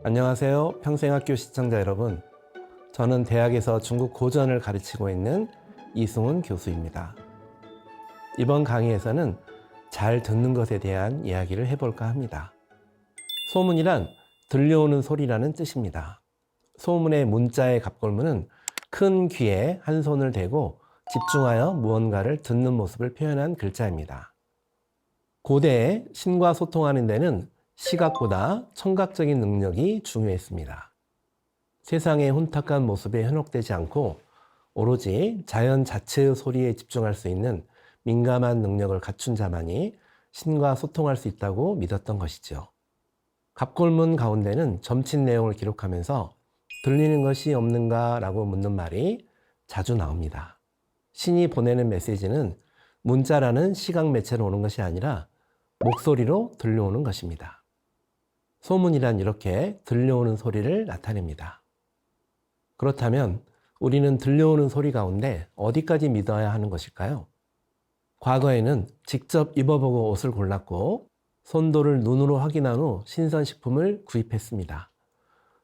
안녕하세요. 평생학교 시청자 여러분. 저는 대학에서 중국 고전을 가르치고 있는 이승훈 교수입니다. 이번 강의에서는 잘 듣는 것에 대한 이야기를 해볼까 합니다. 소문이란 들려오는 소리라는 뜻입니다. 소문의 문자의 갑골문은 큰 귀에 한 손을 대고 집중하여 무언가를 듣는 모습을 표현한 글자입니다. 고대에 신과 소통하는 데는 시각보다 청각적인 능력이 중요했습니다. 세상의 혼탁한 모습에 현혹되지 않고 오로지 자연 자체의 소리에 집중할 수 있는 민감한 능력을 갖춘 자만이 신과 소통할 수 있다고 믿었던 것이죠. 갑골문 가운데는 점친 내용을 기록하면서 들리는 것이 없는가 라고 묻는 말이 자주 나옵니다. 신이 보내는 메시지는 문자라는 시각 매체로 오는 것이 아니라 목소리로 들려오는 것입니다. 소문이란 이렇게 들려오는 소리를 나타냅니다. 그렇다면 우리는 들려오는 소리 가운데 어디까지 믿어야 하는 것일까요? 과거에는 직접 입어보고 옷을 골랐고 손도를 눈으로 확인한 후 신선식품을 구입했습니다.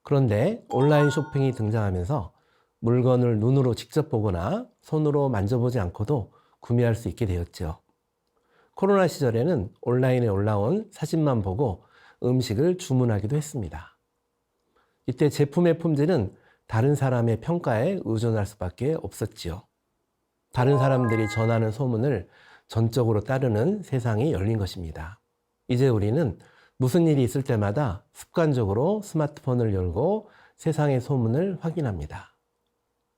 그런데 온라인 쇼핑이 등장하면서 물건을 눈으로 직접 보거나 손으로 만져보지 않고도 구매할 수 있게 되었죠. 코로나 시절에는 온라인에 올라온 사진만 보고 음식을 주문하기도 했습니다. 이때 제품의 품질은 다른 사람의 평가에 의존할 수밖에 없었지요. 다른 사람들이 전하는 소문을 전적으로 따르는 세상이 열린 것입니다. 이제 우리는 무슨 일이 있을 때마다 습관적으로 스마트폰을 열고 세상의 소문을 확인합니다.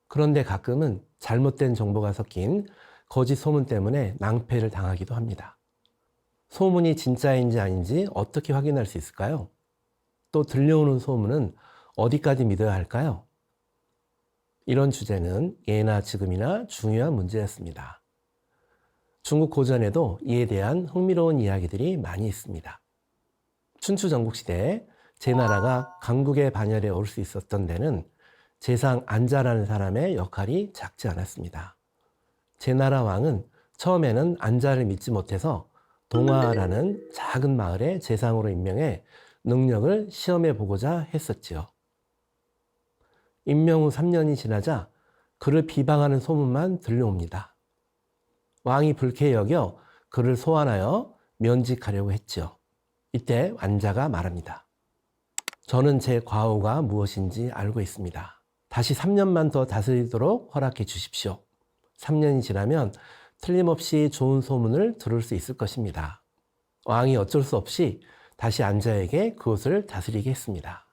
그런데 가끔은 잘못된 정보가 섞인 거짓 소문 때문에 낭패를 당하기도 합니다. 소문이 진짜인지 아닌지 어떻게 확인할 수 있을까요? 또 들려오는 소문은 어디까지 믿어야 할까요? 이런 주제는 예나 지금이나 중요한 문제였습니다. 중국 고전에도 이에 대한 흥미로운 이야기들이 많이 있습니다. 춘추 전국시대에 제나라가 강국의 반열에 오를 수 있었던 데는 제상 안자라는 사람의 역할이 작지 않았습니다. 제나라 왕은 처음에는 안자를 믿지 못해서 동화라는 작은 마을에 제상으로 임명해 능력을 시험해 보고자 했었지요. 임명 후 3년이 지나자 그를 비방하는 소문만 들려옵니다. 왕이 불쾌히 여겨 그를 소환하여 면직하려고 했지요. 이때 안자가 말합니다. 저는 제 과오가 무엇인지 알고 있습니다. 다시 3년만 더 다스리도록 허락해 주십시오. 3년이 지나면 틀림없이 좋은 소문을 들을 수 있을 것입니다. 왕이 어쩔 수 없이 다시 안자에게 그곳을 다스리게 했습니다.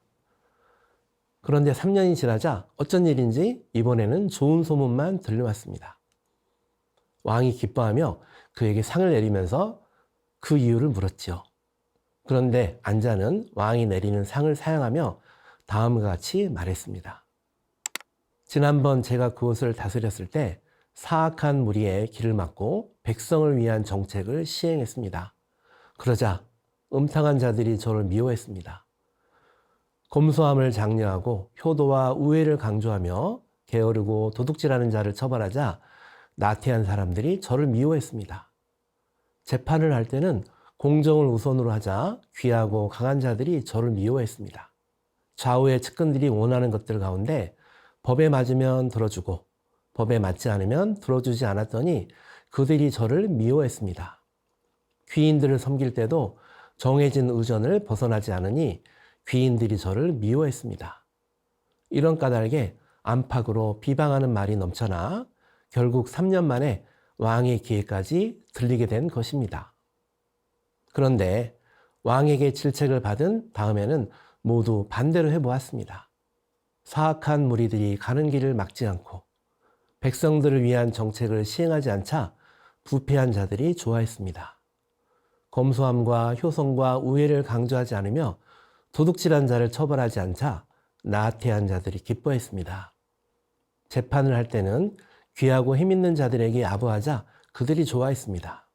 그런데 3년이 지나자 어쩐 일인지 이번에는 좋은 소문만 들려왔습니다. 왕이 기뻐하며 그에게 상을 내리면서 그 이유를 물었지요. 그런데 안자는 왕이 내리는 상을 사양하며 다음과 같이 말했습니다. 지난번 제가 그곳을 다스렸을 때 사악한 무리의 길을 막고 백성을 위한 정책을 시행했습니다. 그러자 음탕한 자들이 저를 미워했습니다. 검소함을 장려하고 효도와 우애를 강조하며 게으르고 도둑질하는 자를 처벌하자 나태한 사람들이 저를 미워했습니다. 재판을 할 때는 공정을 우선으로 하자 귀하고 강한 자들이 저를 미워했습니다. 좌우의 측근들이 원하는 것들 가운데 법에 맞으면 들어주고 법에 맞지 않으면 들어주지 않았더니 그들이 저를 미워했습니다. 귀인들을 섬길 때도 정해진 의전을 벗어나지 않으니 귀인들이 저를 미워했습니다. 이런 까닭에 안팎으로 비방하는 말이 넘쳐나 결국 3년 만에 왕의 귀에까지 들리게 된 것입니다. 그런데 왕에게 질책을 받은 다음에는 모두 반대로 해보았습니다. 사악한 무리들이 가는 길을 막지 않고 백성들을 위한 정책을 시행하지 않자 부패한 자들이 좋아했습니다. 검소함과 효성과 우애를 강조하지 않으며 도둑질한 자를 처벌하지 않자 나태한 자들이 기뻐했습니다. 재판을 할 때는 귀하고 힘있는 자들에게 아부하자 그들이 좋아했습니다.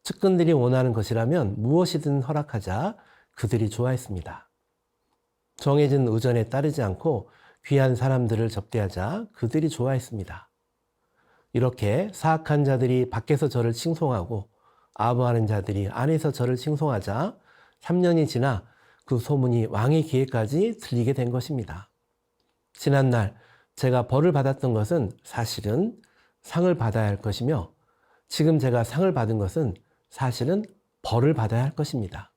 측근들이 원하는 것이라면 무엇이든 허락하자 그들이 좋아했습니다. 정해진 의전에 따르지 않고 귀한 사람들을 접대하자 그들이 좋아했습니다. 이렇게 사악한 자들이 밖에서 저를 칭송하고 아부하는 자들이 안에서 저를 칭송하자 3년이 지나 그 소문이 왕의 귀에까지 들리게 된 것입니다. 지난날 제가 벌을 받았던 것은 사실은 상을 받아야 할 것이며 지금 제가 상을 받은 것은 사실은 벌을 받아야 할 것입니다.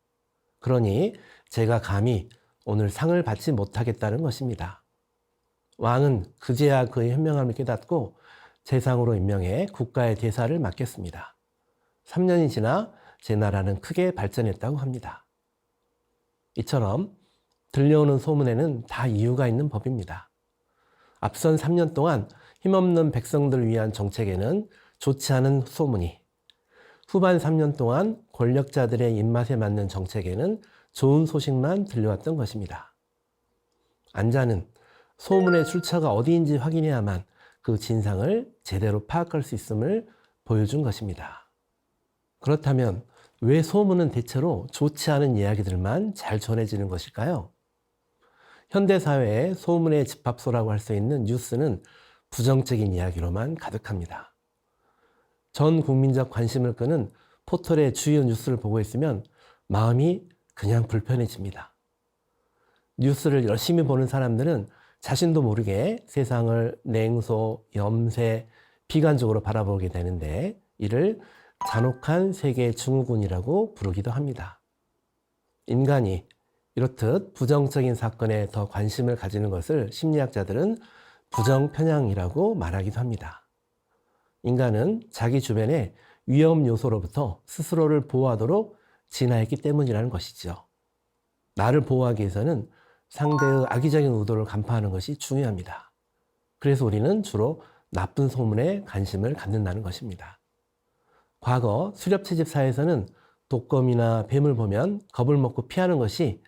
그러니 제가 감히 오늘 상을 받지 못하겠다는 것입니다. 왕은 그제야 그의 현명함을 깨닫고 재상으로 임명해 국가의 대사를 맡겼습니다. 3년이 지나 제 나라는 크게 발전했다고 합니다. 이처럼 들려오는 소문에는 다 이유가 있는 법입니다. 앞선 3년 동안 힘없는 백성들을 위한 정책에는 좋지 않은 소문이, 후반 3년 동안 권력자들의 입맛에 맞는 정책에는 좋은 소식만 들려왔던 것입니다. 안자는 소문의 출처가 어디인지 확인해야만 그 진상을 제대로 파악할 수 있음을 보여준 것입니다. 그렇다면 왜 소문은 대체로 좋지 않은 이야기들만 잘 전해지는 것일까요? 현대사회의 소문의 집합소라고 할 수 있는 뉴스는 부정적인 이야기로만 가득합니다. 전 국민적 관심을 끄는 포털의 주요 뉴스를 보고 있으면 마음이 그냥 불편해집니다. 뉴스를 열심히 보는 사람들은 자신도 모르게 세상을 냉소, 염세, 비관적으로 바라보게 되는데 이를 잔혹한 세계 증후군이라고 부르기도 합니다. 인간이 이렇듯 부정적인 사건에 더 관심을 가지는 것을 심리학자들은 부정편향이라고 말하기도 합니다. 인간은 자기 주변의 위험 요소로부터 스스로를 보호하도록 진화했기 때문이라는 것이죠. 나를 보호하기 위해서는 상대의 악의적인 의도를 간파하는 것이 중요합니다. 그래서 우리는 주로 나쁜 소문에 관심을 갖는다는 것입니다. 과거 수렵채집 사회에서는 독거미나 뱀을 보면 겁을 먹고 피하는 것이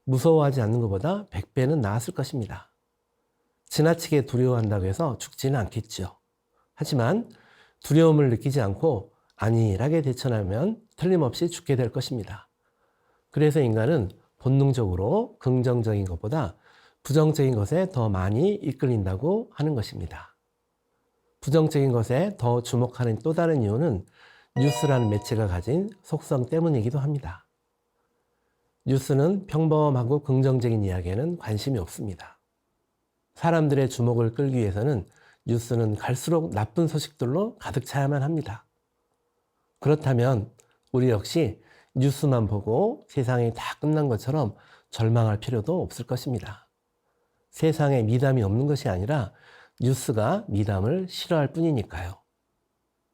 무서워하지 않는 것보다 100배는 나았을 것입니다. 지나치게 두려워한다고 해서 죽지는 않겠죠. 하지만 두려움을 느끼지 않고 안일하게 대처하면 틀림없이 죽게 될 것입니다. 그래서 인간은 본능적으로 긍정적인 것보다 부정적인 것에 더 많이 이끌린다고 하는 것입니다. 부정적인 것에 더 주목하는 또 다른 이유는 뉴스라는 매체가 가진 속성 때문이기도 합니다. 뉴스는 평범하고 긍정적인 이야기에는 관심이 없습니다. 사람들의 주목을 끌기 위해서는 뉴스는 갈수록 나쁜 소식들로 가득 차야만 합니다. 그렇다면 우리 역시 뉴스만 보고 세상이 다 끝난 것처럼 절망할 필요도 없을 것입니다. 세상에 미담이 없는 것이 아니라 뉴스가 미담을 싫어할 뿐이니까요.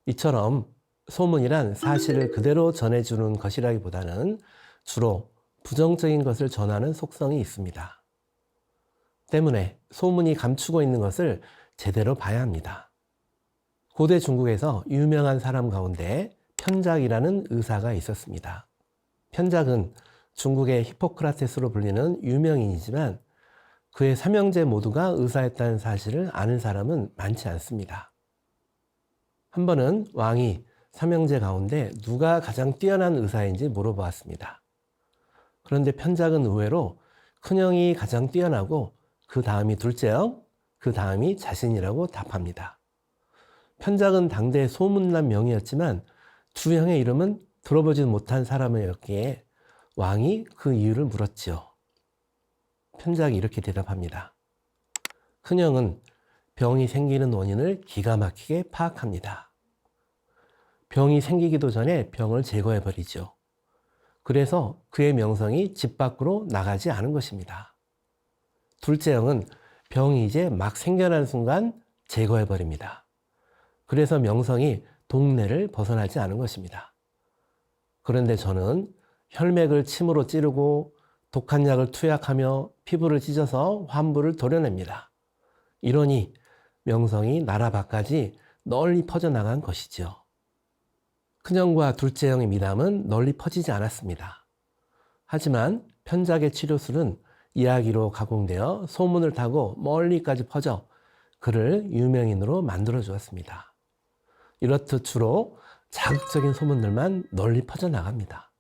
이처럼 소문이란 사실을 그대로 전해주는 것이라기보다는 주로 부정적인 것을 전하는 속성이 있습니다. 때문에 소문이 감추고 있는 것을 제대로 봐야 합니다. 고대 중국에서 유명한 사람 가운데 편작이라는 의사가 있었습니다. 편작은 중국의 히포크라테스로 불리는 유명인이지만 그의 삼형제 모두가 의사였다는 사실을 아는 사람은 많지 않습니다. 한 번은 왕이 삼형제 가운데 누가 가장 뛰어난 의사인지 물어보았습니다. 그런데 편작은 의외로 큰형이 가장 뛰어나고 그 다음이 둘째형, 그 다음이 자신이라고 답합니다. 편작은 당대 소문난 명의였지만 두 형의 이름은 들어보지 못한 사람이었기에 왕이 그 이유를 물었지요. 편작이 이렇게 대답합니다. 큰형은 병이 생기는 원인을 기가 막히게 파악합니다. 병이 생기기도 전에 병을 제거해버리죠. 그래서 그의 명성이 집 밖으로 나가지 않은 것입니다. 둘째 형은 병이 이제 막 생겨나는 순간 제거해버립니다. 그래서 명성이 동네를 벗어나지 않은 것입니다. 그런데 저는 혈맥을 침으로 찌르고 독한 약을 투약하며 피부를 찢어서 환부를 도려냅니다. 이러니 명성이 나라 밖까지 널리 퍼져나간 것이죠. 큰형과 둘째 형의 미담은 널리 퍼지지 않았습니다. 하지만 편작의 치료술은 이야기로 가공되어 소문을 타고 멀리까지 퍼져 그를 유명인으로 만들어 주었습니다. 이렇듯 주로 자극적인 소문들만 널리 퍼져나갑니다.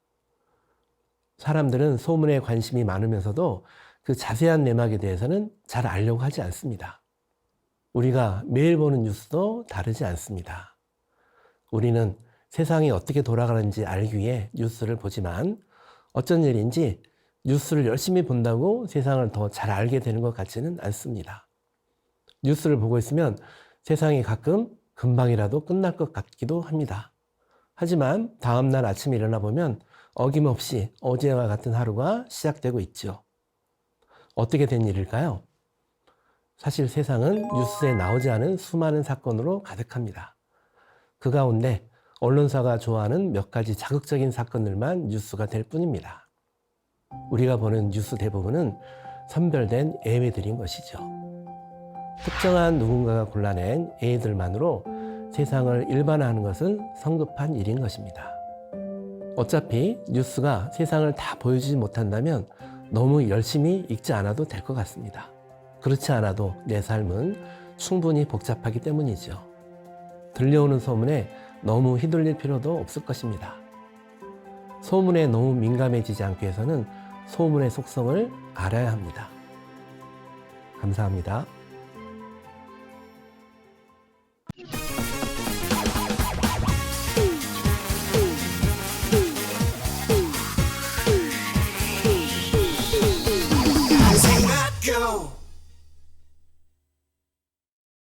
사람들은 소문에 관심이 많으면서도 그 자세한 내막에 대해서는 잘 알려고 하지 않습니다. 우리가 매일 보는 뉴스도 다르지 않습니다. 우리는 세상이 어떻게 돌아가는지 알기 위해 뉴스를 보지만 어쩐 일인지 뉴스를 열심히 본다고 세상을 더 잘 알게 되는 것 같지는 않습니다. 뉴스를 보고 있으면 세상이 가끔 금방이라도 끝날 것 같기도 합니다. 하지만 다음날 아침에 일어나 보면 어김없이 어제와 같은 하루가 시작되고 있죠. 어떻게 된 일일까요? 사실 세상은 뉴스에 나오지 않은 수많은 사건으로 가득합니다. 그 가운데 언론사가 좋아하는 몇 가지 자극적인 사건들만 뉴스가 될 뿐입니다. 우리가 보는 뉴스 대부분은 선별된 예외들인 것이죠. 특정한 누군가가 골라낸 예들만으로 세상을 일반화하는 것은 성급한 일인 것입니다. 어차피 뉴스가 세상을 다 보여주지 못한다면 너무 열심히 읽지 않아도 될 것 같습니다. 그렇지 않아도 내 삶은 충분히 복잡하기 때문이죠. 들려오는 소문에 너무 휘둘릴 필요도 없을 것입니다. 소문에 너무 민감해지지 않기 위해서는 소문의 속성을 알아야 합니다. 감사합니다.